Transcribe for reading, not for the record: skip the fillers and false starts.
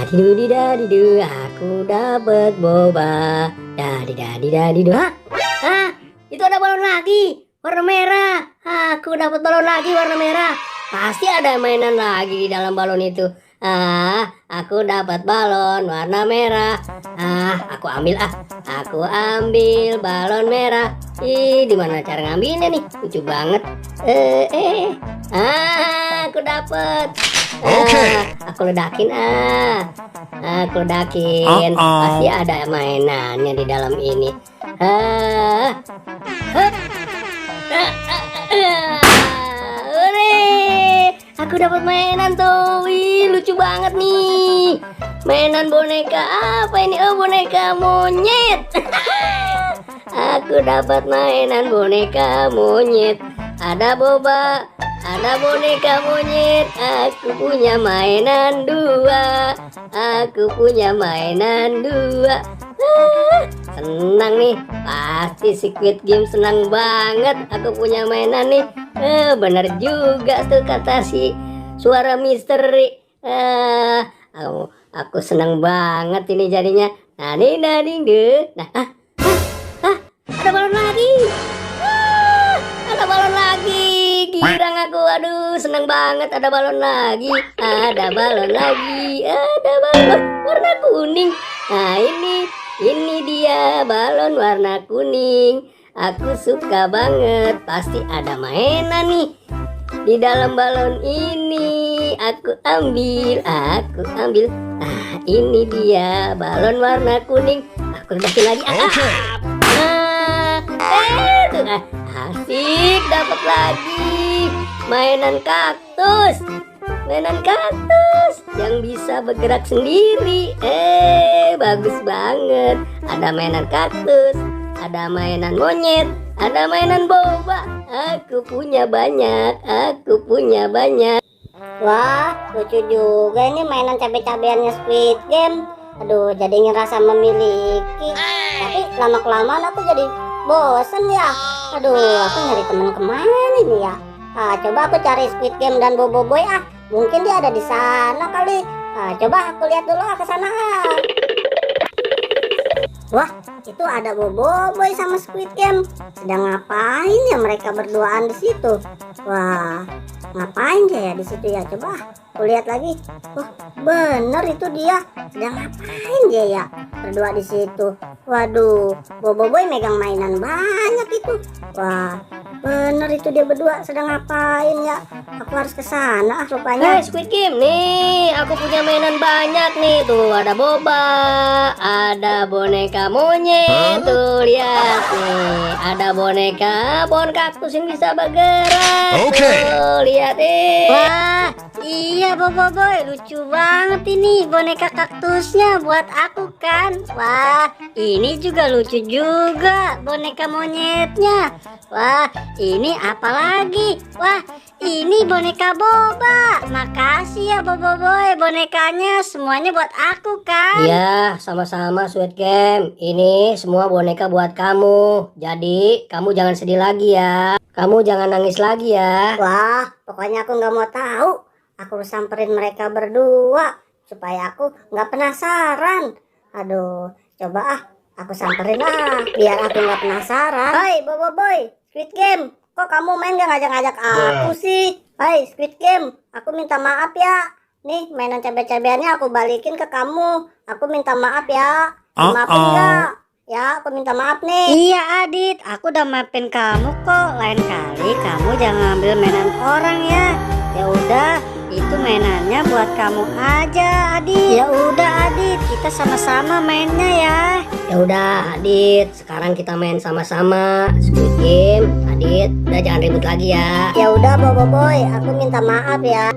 Dadidu, aku dapat boba. Dadidu. Hah? Itu ada balon lagi warna merah. Aku dapat balon lagi warna merah. Pasti ada mainan lagi di dalam balon itu. Aku dapat balon warna merah. Aku ambil Aku ambil balon merah. Di mana cara ngambilnya nih? Lucu banget. Aku dapat. Aku ledakin. Aku ledakin. Pasti ada mainannya di dalam ini. Aku dapat mainan tuh. Wih, lucu banget nih. Mainan boneka apa ini? Oh, boneka monyet. Aku dapat mainan boneka monyet. Ada boba, ada boneka monyet. Aku punya mainan dua. Aku punya mainan dua. Senang nih, pasti Squid Game senang banget. Aku punya mainan nih. Bener juga tuh kata si suara misteri. Aku senang banget ini jadinya. Nah, ada balon lagi. Ada balon lagi. Girang aku. Aduh, senang banget ada balon lagi. Ada balon lagi. Ada balon warna kuning. Nah, ini dia balon warna kuning. Aku suka banget. Pasti ada mainan nih di dalam balon ini. Aku ambil. Ini dia balon warna kuning. Aku ledakin lagi. Asik, dapat lagi mainan kaktus. Mainan kaktus yang bisa bergerak sendiri. Bagus banget. Ada mainan kaktus, ada mainan monyet, ada mainan boba. Aku punya banyak. Wah, lucu juga ini mainan cabe-cabeannya Squid Game. Aduh, jadi ngerasa memiliki. Tapi lama-kelamaan aku jadi bosen ya. Aduh, aku nyari temen kemana ini ya? Coba aku cari Squid Game dan Boboiboy. Mungkin dia ada di sana kali. Coba aku lihat dulu ke sana. Wah, itu ada Boboiboy sama Squid Game. Sedang ngapain ya mereka berduaan di situ? Wah, ngapain dia ya di situ ya? Coba aku lihat lagi. Wah, bener itu dia. Sedang ngapain dia ya berdua di situ? Waduh, Boboiboy megang mainan banyak itu. Wah, bener itu dia berdua sedang ngapain ya? Aku harus ke sana rupanya. Squid Game nih, aku punya mainan banyak nih. Tuh ada boba, ada boneka monyet. Tuh lihat nih, ada boneka pohon kaktus yang bisa bergerak. Tuh lihat Wah, iya Boboiboy, lucu banget ini boneka kaktusnya buat aku kan. Wah, ini juga lucu juga boneka monyetnya. Wah, ini apa lagi? Wah, ini boneka boba. Makasih ya Boboiboy, bonekanya semuanya buat aku kan. Iya, sama-sama Squid Game. Ini semua boneka buat kamu. Jadi kamu jangan sedih lagi ya. Kamu jangan nangis lagi ya. Wah, pokoknya aku nggak mau tahu. Aku harus samperin mereka berdua supaya aku nggak penasaran. Aduh, coba aku samperin biar aku nggak penasaran. Hai Boboiboy, Squid Game, kok kamu main gak ngajak-ngajak aku sih? Hai Squid Game, aku minta maaf ya. Nih mainan cabe-cabeannya aku balikin ke kamu. Aku minta maaf ya. Maafin gak? Ya, aku minta maaf nih. Iya Adit, aku udah maafin kamu kok. Lain kali kamu jangan ambil mainan orang ya. Ya udah, itu mainannya buat kamu aja Adit. Ya udah Adit, kita sama-sama mainnya ya. Ya udah Adit, sekarang kita main sama-sama Squid Game. Adit, udah jangan ribut lagi ya. Ya udah Boboiboy, aku minta maaf ya.